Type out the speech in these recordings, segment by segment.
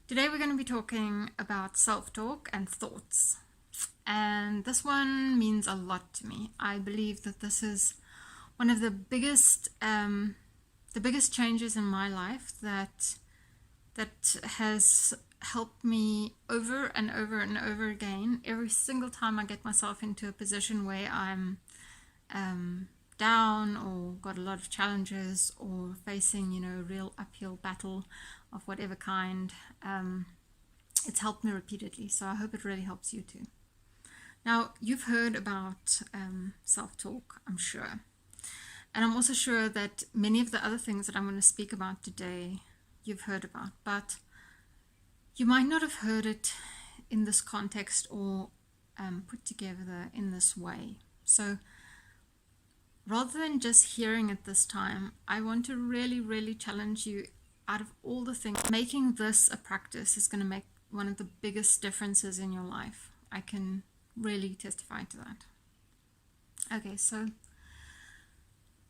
Today we're going to be talking about self-talk and thoughts. And this one means a lot to me. I believe that this is one of the biggest changes in my life that has helped me over and over and over again. Every single time I get myself into a position where I'm down or got a lot of challenges or facing, a real uphill battle of whatever kind, it's helped me repeatedly. So I hope it really helps you too. Now, you've heard about self-talk, I'm sure. And I'm also sure that many of the other things that I'm going to speak about today, you've heard about. But you might not have heard it in this context or put together in this way. So rather than just hearing it this time, I want to really, really challenge you. Out of all the things, making this a practice is going to make one of the biggest differences in your life. I can really testify to that. Okay, so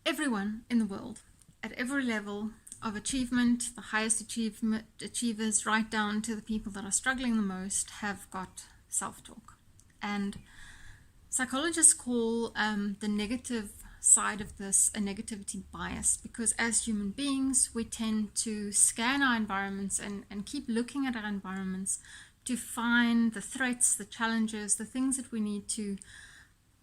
everyone in the world, at every level of achievement, the highest achievers, right down to the people that are struggling the most, have got self-talk. And psychologists call the negative side of this a negativity bias, because as human beings we tend to scan our environments and keep looking at our environments to find the threats, the challenges, the things that we need to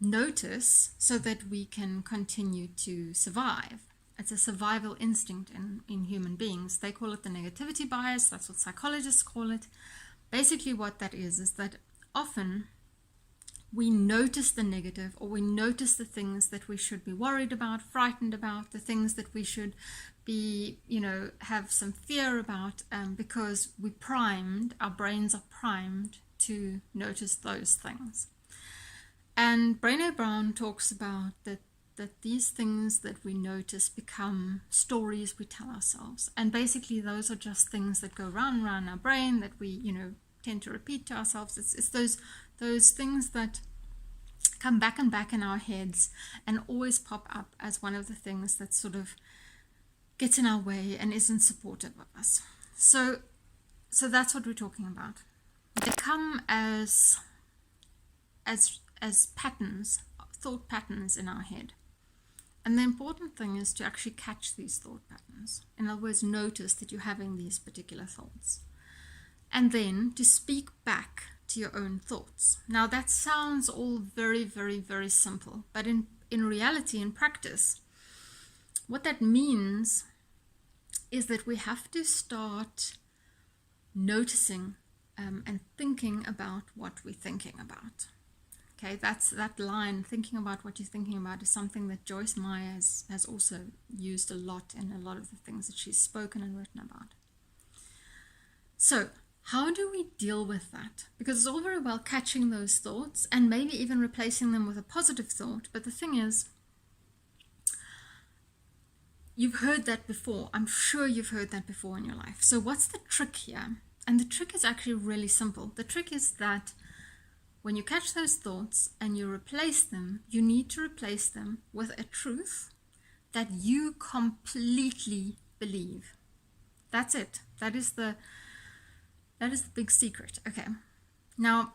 notice so that we can continue to survive. It's a survival instinct in human beings. They call it the negativity bias. That's what psychologists call it. Basically what that is that often we notice the negative, or we notice the things that we should be worried about, frightened about, the things that we should be, have some fear about, because our brains are primed to notice those things. And Brené Brown talks about that these things that we notice become stories we tell ourselves. And basically those are just things that go round and round our brain that we, tend to repeat to ourselves. It's those things that come back and back in our heads and always pop up as one of the things that sort of gets in our way and isn't supportive of us. So that's what we're talking about. They come as patterns, thought patterns in our head. And the important thing is to actually catch these thought patterns. In other words, notice that you're having these particular thoughts. And then to speak back to your own thoughts. Now that sounds all very, very, very simple, but in reality, in practice, what that means is that we have to start noticing and thinking about what we're thinking about. Okay, that line, thinking about what you're thinking about, is something that Joyce Meyer has also used a lot in a lot of the things that she's spoken and written about. So how do we deal with that? Because it's all very well catching those thoughts and maybe even replacing them with a positive thought. But the thing is, you've heard that before. I'm sure you've heard that before in your life. So what's the trick here? And the trick is actually really simple. The trick is that when you catch those thoughts and you replace them, you need to replace them with a truth that you completely believe. That's it. That is the big secret. Okay. Now,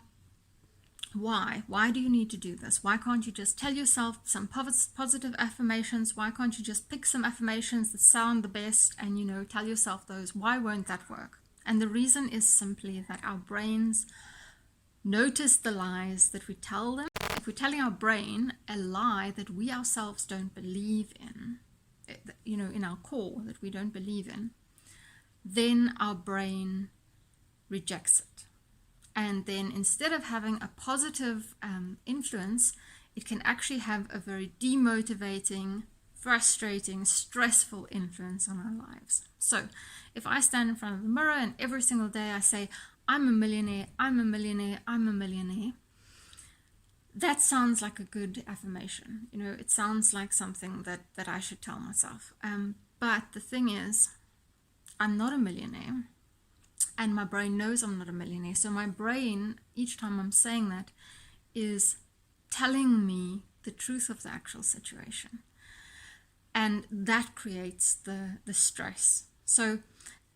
why? Why do you need to do this? Why can't you just tell yourself some positive affirmations? Why can't you just pick some affirmations that sound the best and, tell yourself those? Why won't that work? And the reason is simply that our brains notice the lies that we tell them. If we're telling our brain a lie that we ourselves don't believe in, in our core, that we don't believe in, then our brain rejects it. And then instead of having a positive influence, it can actually have a very demotivating, frustrating, stressful influence on our lives. So if I stand in front of the mirror and every single day I say, I'm a millionaire, I'm a millionaire, I'm a millionaire, that sounds like a good affirmation. It sounds like something that I should tell myself. But the thing is, I'm not a millionaire. And my brain knows I'm not a millionaire. So my brain, each time I'm saying that, is telling me the truth of the actual situation. And that creates the stress. So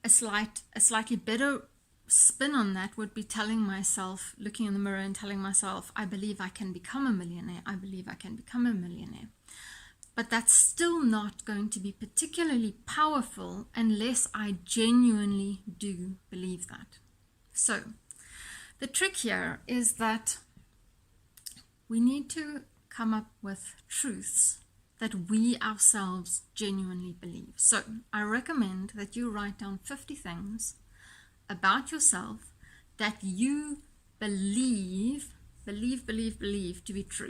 a slightly better spin on that would be telling myself, looking in the mirror and telling myself, I believe I can become a millionaire. I believe I can become a millionaire. But that's still not going to be particularly powerful unless I genuinely do believe that. So the trick here is that we need to come up with truths that we ourselves genuinely believe. So I recommend that you write down 50 things about yourself that you believe to be true.